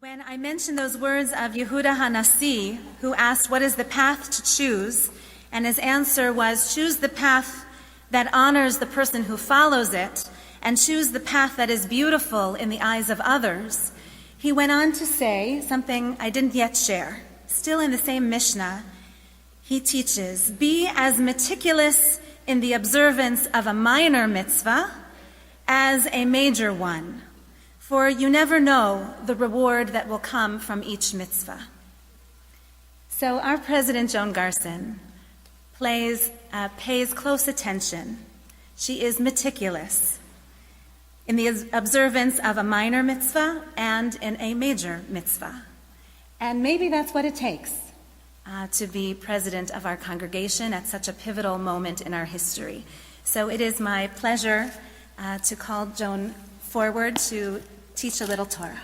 When I mentioned those words of Yehuda HaNasi, who asked, what is the path to choose? And his answer was, choose the path that honors the person who follows it, and choose the path that is beautiful in the eyes of others. He went on to say something I didn't yet share. Still in the same Mishnah, he teaches, be as meticulous in the observance of a minor mitzvah as a major one. For you never know the reward that will come from each mitzvah. So our president, Joan Garson, pays close attention. She is meticulous in the observance of a minor mitzvah and in a major mitzvah. And maybe that's what it takes to be president of our congregation at such a pivotal moment in our history. So it is my pleasure to call Joan forward to teach a little Torah.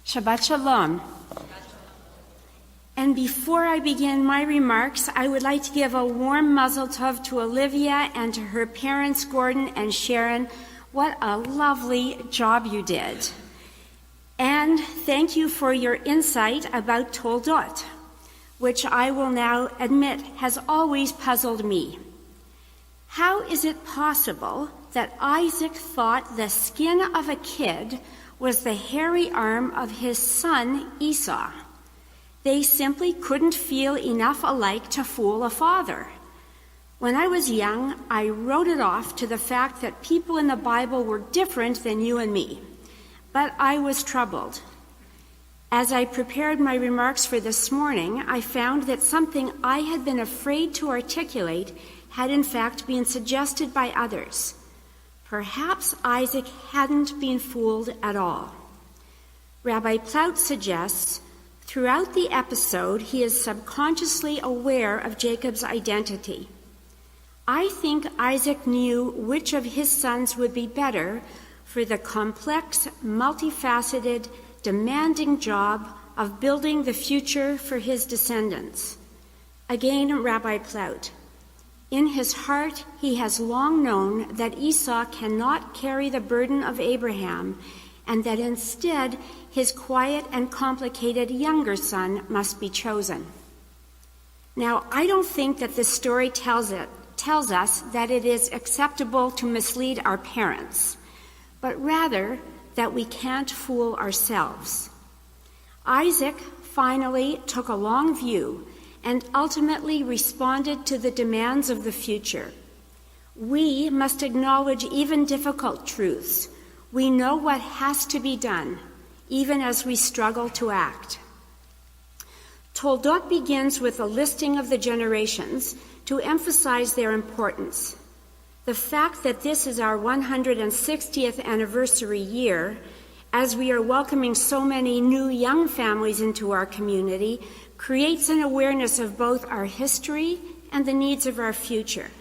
Shabbat Shalom. And before I begin my remarks, I would like to give a warm mazel tov to Olivia and to her parents, Gordon and Sharon. What a lovely job you did. And thank you for your insight about Toldot, which I will now admit has always puzzled me. How is it possible that Isaac thought the skin of a kid was the hairy arm of his son Esau? They simply couldn't feel enough alike to fool a father. When I was young, I wrote it off to the fact that people in the Bible were different than you and me. But I was troubled. As I prepared my remarks for this morning, I found that something I had been afraid to articulate had in fact been suggested by others. Perhaps Isaac hadn't been fooled at all. Rabbi Plaut suggests throughout the episode he is subconsciously aware of Jacob's identity. I think Isaac knew which of his sons would be better for the complex, multifaceted, demanding job of building the future for his descendants. Again, Rabbi Plaut. In his heart, he has long known that Esau cannot carry the burden of Abraham, and that instead his quiet and complicated younger son must be chosen. Now, I don't think that this story tells us that it is acceptable to mislead our parents, but rather that we can't fool ourselves. Isaac finally took a long view and ultimately responded to the demands of the future. We must acknowledge even difficult truths. We know what has to be done, even as we struggle to act. Toldot begins with a listing of the generations to emphasize their importance. The fact that this is our 160th anniversary year, as we are welcoming so many new young families into our community, creates an awareness of both our history and the needs of our future.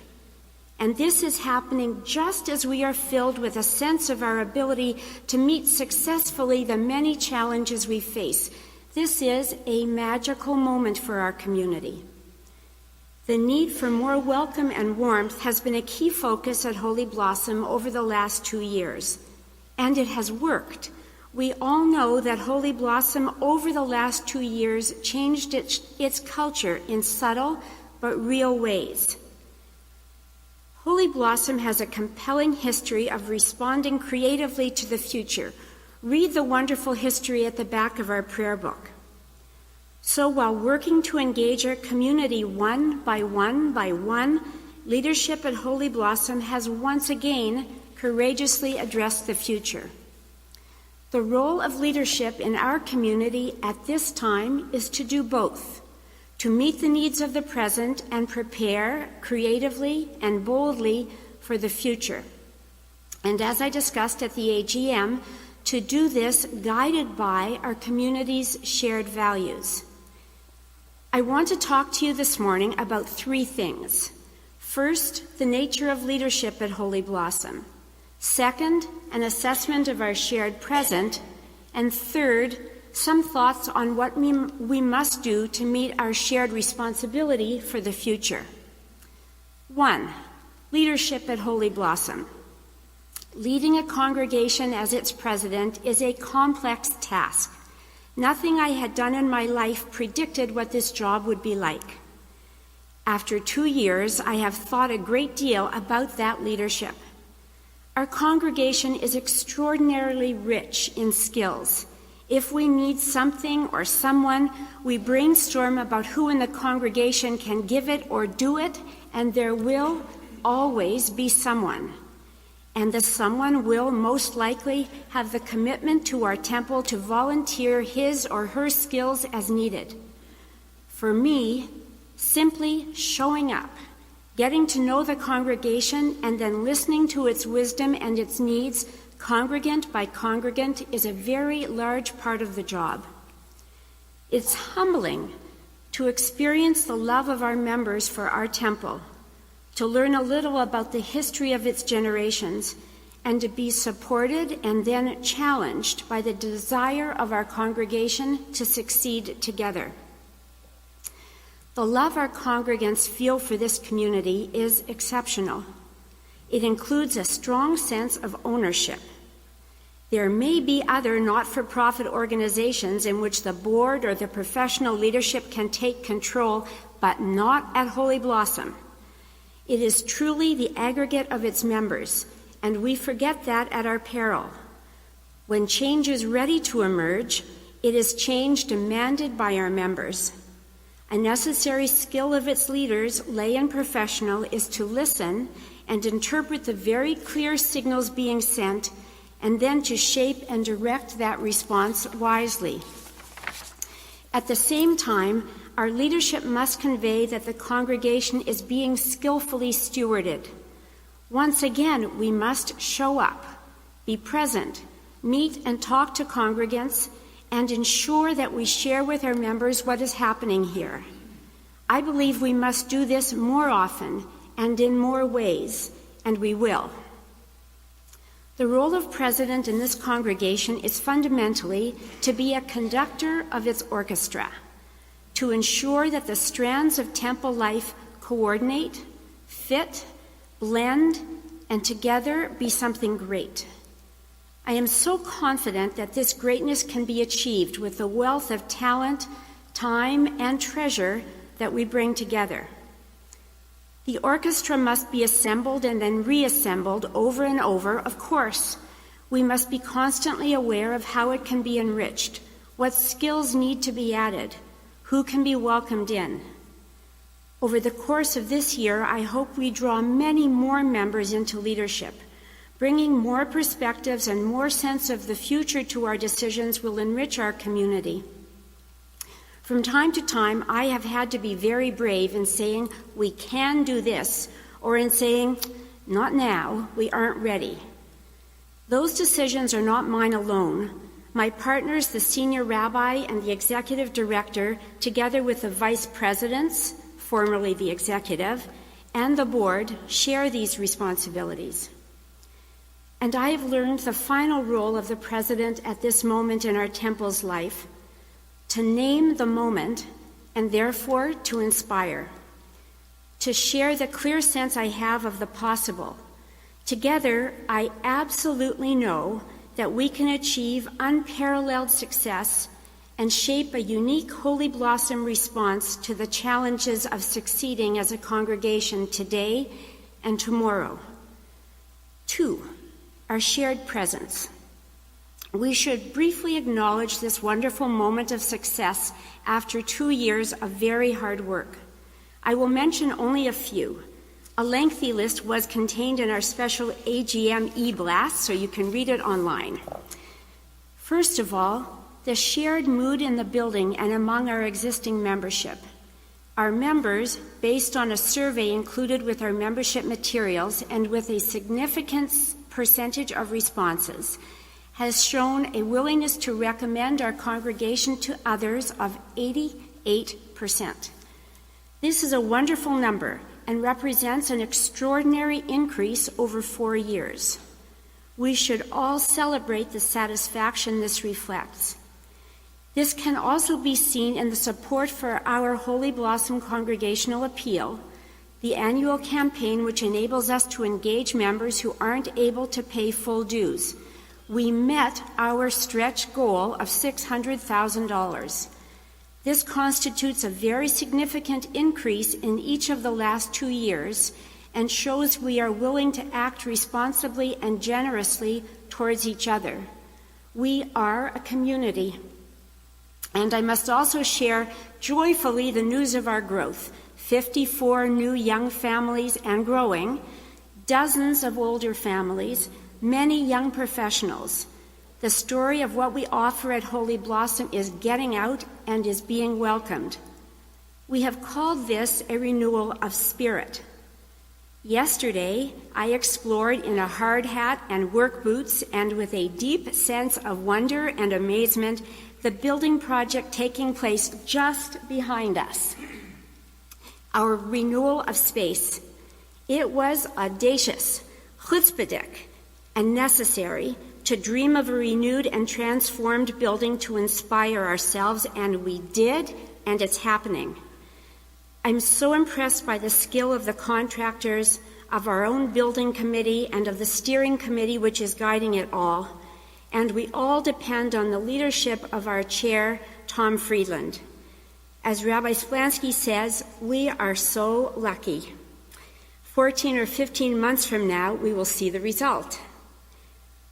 And this is happening just as we are filled with a sense of our ability to meet successfully the many challenges we face. This is a magical moment for our community. The need for more welcome and warmth has been a key focus at Holy Blossom over the last 2 years, and it has worked. We all know that Holy Blossom over the last 2 years changed its culture in subtle but real ways. Holy Blossom has a compelling history of responding creatively to the future. Read the wonderful history at the back of our prayer book. So while working to engage our community one by one, leadership at Holy Blossom has once again courageously addressed the future. The role of leadership in our community at this time is to do both, to meet the needs of the present and prepare creatively and boldly for the future. And as I discussed at the AGM, to do this guided by our community's shared values. I want to talk to you this morning about 3 things. First, the nature of leadership at Holy Blossom. Second, an assessment of our shared present. And third, some thoughts on what we must do to meet our shared responsibility for the future. 1. Leadership at Holy Blossom. Leading a congregation as its president is a complex task. Nothing I had done in my life predicted what this job would be like. After 2 years, I have thought a great deal about that leadership. Our congregation is extraordinarily rich in skills. If we need something or someone, we brainstorm about who in the congregation can give it or do it, and there will always be someone. And the someone will most likely have the commitment to our temple to volunteer his or her skills as needed. For me, simply showing up, getting to know the congregation, and then listening to its wisdom and its needs, congregant by congregant, is a very large part of the job. It's humbling to experience the love of our members for our temple, to learn a little about the history of its generations, and to be supported and then challenged by the desire of our congregation to succeed together. The love our congregants feel for this community is exceptional. It includes a strong sense of ownership. There may be other not-for-profit organizations in which the board or the professional leadership can take control, but not at Holy Blossom. It is truly the aggregate of its members, and we forget that at our peril. When change is ready to emerge, it is change demanded by our members. A necessary skill of its leaders, lay and professional, is to listen and interpret the very clear signals being sent, and then to shape and direct that response wisely. At the same time, our leadership must convey that the congregation is being skillfully stewarded. Once again, we must show up, be present, meet and talk to congregants, and ensure that we share with our members what is happening here. I believe we must do this more often and in more ways, and we will. The role of president in this congregation is fundamentally to be a conductor of its orchestra, to ensure that the strands of temple life coordinate, fit, blend, and together be something great. I am so confident that this greatness can be achieved with the wealth of talent, time, and treasure that we bring together. The orchestra must be assembled and then reassembled over and over, of course. We must be constantly aware of how it can be enriched, what skills need to be added, who can be welcomed in. Over the course of this year, I hope we draw many more members into leadership. Bringing more perspectives and more sense of the future to our decisions will enrich our community. From time to time, I have had to be very brave in saying, we can do this, or in saying, not now, we aren't ready. Those decisions are not mine alone. My partners, the senior rabbi and the executive director, together with the vice presidents, formerly the executive, and the board, share these responsibilities. And I have learned the final role of the president at this moment in our temple's life, to name the moment and therefore to inspire, to share the clear sense I have of the possible. Together, I absolutely know that we can achieve unparalleled success and shape a unique Holy Blossom response to the challenges of succeeding as a congregation today and tomorrow. 2, our shared presence. We should briefly acknowledge this wonderful moment of success after 2 years of very hard work. I will mention only a few. A lengthy list was contained in our special AGM e-blast, so you can read it online. First of all, the shared mood in the building and among our existing membership. Our members, based on a survey included with our membership materials and with a significant percentage of responses, has shown a willingness to recommend our congregation to others of 88%. This is a wonderful number and represents an extraordinary increase over 4 years. We should all celebrate the satisfaction this reflects. This can also be seen in the support for our Holy Blossom congregational appeal the annual campaign which enables us to engage members who aren't able to pay full dues. We met our stretch goal of $600,000. This constitutes a very significant increase in each of the last 2 years and shows we are willing to act responsibly and generously towards each other. We are a community. And I must also share joyfully the news of our growth. 54 new young families and growing, dozens of older families, many young professionals. The story of what we offer at Holy Blossom is getting out and is being welcomed. We have called this a renewal of spirit. Yesterday, I explored in a hard hat and work boots and with a deep sense of wonder and amazement the building project taking place just behind us. Our renewal of space. It was audacious, chutzpahdik, and necessary to dream of a renewed and transformed building to inspire ourselves, and we did, and it's happening. I'm so impressed by the skill of the contractors, of our own building committee, and of the steering committee which is guiding it all. And we all depend on the leadership of our chair, Tom Friedland. As Rabbi Splansky says, we are so lucky. 14 or 15 months from now, we will see the result.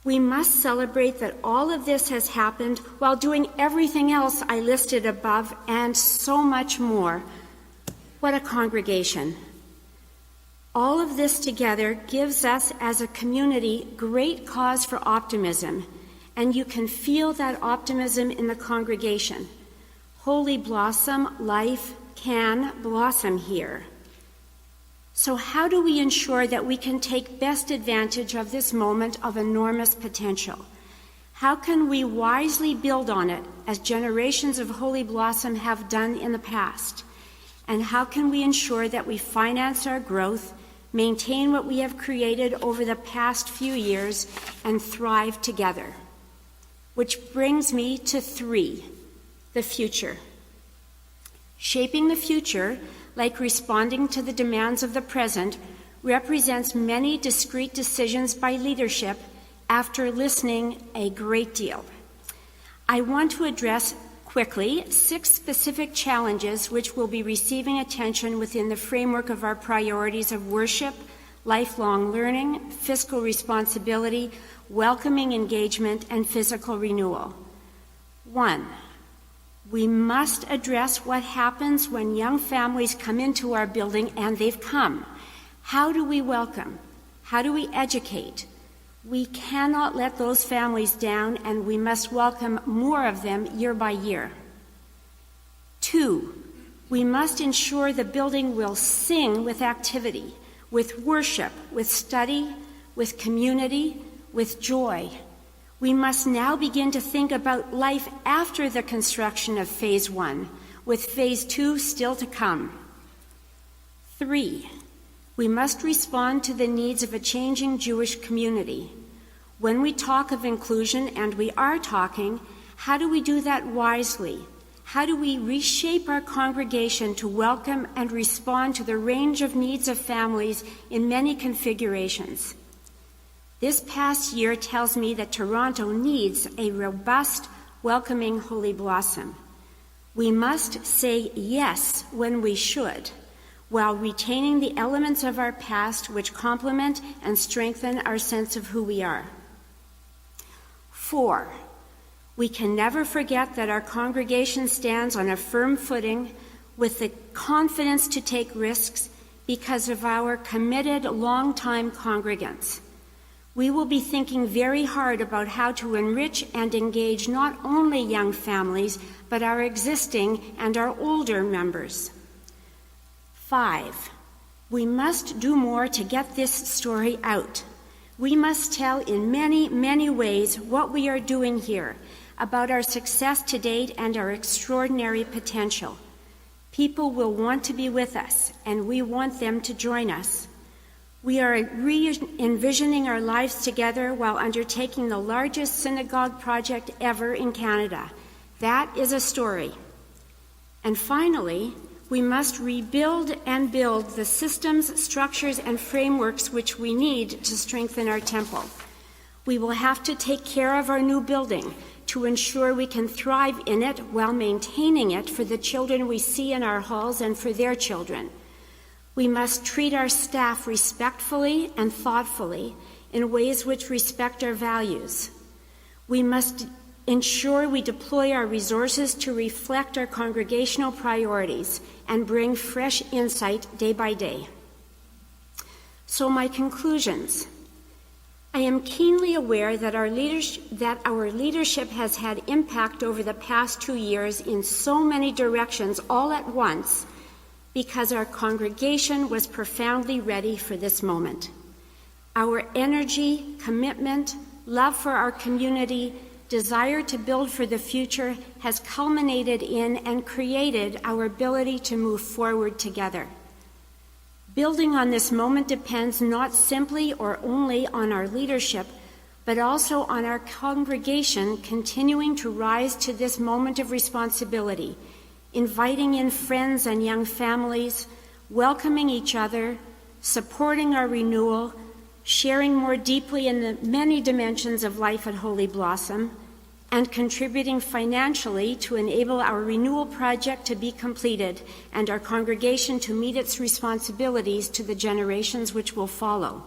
We must celebrate that all of this has happened while doing everything else I listed above and so much more. What a congregation. All of this together gives us as a community great cause for optimism, and you can feel that optimism in the congregation. Holy Blossom, life can blossom here. So how do we ensure that we can take best advantage of this moment of enormous potential? How can we wisely build on it as generations of Holy Blossom have done in the past? And how can we ensure that we finance our growth, maintain what we have created over the past few years, and thrive together? Which brings me to 3, the future. Shaping the future, like responding to the demands of the present, represents many discrete decisions by leadership after listening a great deal. I want to address quickly 6 specific challenges which will be receiving attention within the framework of our priorities of worship, lifelong learning, fiscal responsibility, welcoming engagement, and physical renewal. 1, we must address what happens when young families come into our building, and they've come. How do we welcome? How do we educate? We cannot let those families down, and we must welcome more of them year by year. 2, we must ensure the building will sing with activity, with worship, with study, with community, with joy. We must now begin to think about life after the construction of Phase 1, with Phase 2 still to come. 3, we must respond to the needs of a changing Jewish community. When we talk of inclusion, and we are talking, how do we do that wisely? How do we reshape our congregation to welcome and respond to the range of needs of families in many configurations? This past year tells me that Toronto needs a robust, welcoming Holy Blossom. We must say yes when we should, while retaining the elements of our past which complement and strengthen our sense of who we are. 4, we can never forget that our congregation stands on a firm footing with the confidence to take risks because of our committed, long-time congregants. We will be thinking very hard about how to enrich and engage not only young families, but our existing and our older members. 5, we must do more to get this story out. We must tell in many, many ways what we are doing here, about our success to date and our extraordinary potential. People will want to be with us, and we want them to join us. We are re-envisioning our lives together while undertaking the largest synagogue project ever in Canada. That is a story. And finally, We must rebuild and build the systems, structures, and frameworks which we need to strengthen our temple. We will have to take care of our new building to ensure we can thrive in it while maintaining it for the children we see in our halls and for their children. We must treat our staff respectfully and thoughtfully in ways which respect our values. We must ensure we deploy our resources to reflect our congregational priorities and bring fresh insight day by day. So my conclusions. I am keenly aware that our leadership has had impact over the past 2 years in so many directions all at once because our congregation was profoundly ready for this moment. Our energy, commitment, love for our community, desire to build for the future has culminated in and created our ability to move forward together. Building on this moment depends not simply or only on our leadership, but also on our congregation continuing to rise to this moment of responsibility, inviting in friends and young families, welcoming each other, supporting our renewal, sharing more deeply in the many dimensions of life at Holy Blossom, and contributing financially to enable our renewal project to be completed and our congregation to meet its responsibilities to the generations which will follow.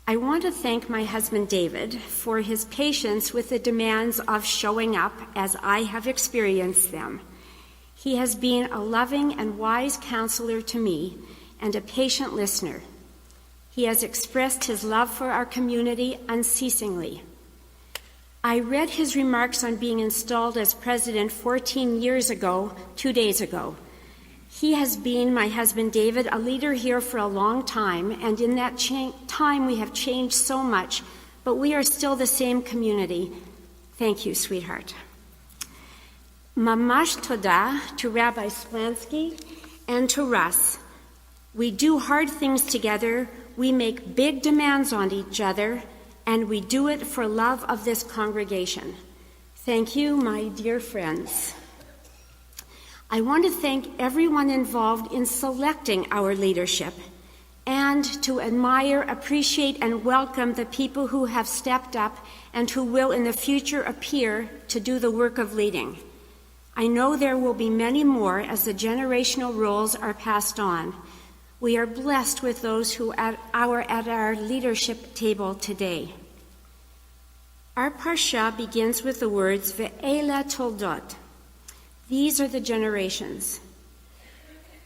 I want to thank my husband David for his patience with the demands of showing up as I have experienced them. He has been a loving and wise counselor to me and a patient listener. He has expressed his love for our community unceasingly. I read his remarks on being installed as president 14 years ago, 2 days ago. He has been, my husband David, a leader here for a long time, and in that time we have changed so much, but we are still the same community. Thank you, sweetheart. Mamash toda to Rabbi Splansky and to Russ. We do hard things together, we make big demands on each other, and we do it for love of this congregation. Thank you, my dear friends. I want to thank everyone involved in selecting our leadership and to admire, appreciate, and welcome the people who have stepped up and who will in the future appear to do the work of leading. I know there will be many more as the generational roles are passed on. We are blessed with those who are at our leadership table today. Our parsha begins with the words, Ve'ela toldot. These are the generations.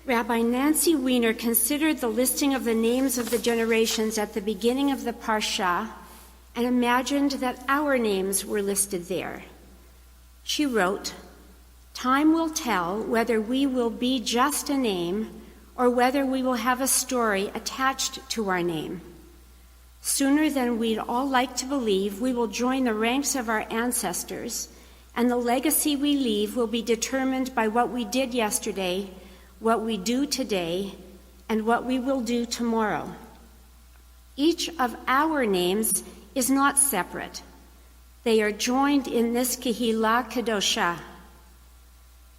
Rabbi Nancy Weiner considered the listing of the names of the generations at the beginning of the parsha and imagined that our names were listed there. She wrote, "Time will tell whether we will be just a name or whether we will have a story attached to our name. Sooner than we'd all like to believe, we will join the ranks of our ancestors, and the legacy we leave will be determined by what we did yesterday, what we do today, and what we will do tomorrow. Each of our names is not separate. They are joined in this Kehillah Kedosha.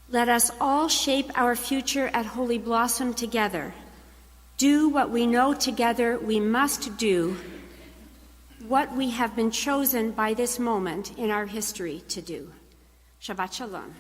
Let us all shape our future at Holy Blossom together. Do what we know together we must do, what we have been chosen by this moment in our history to do." Shabbat Shalom.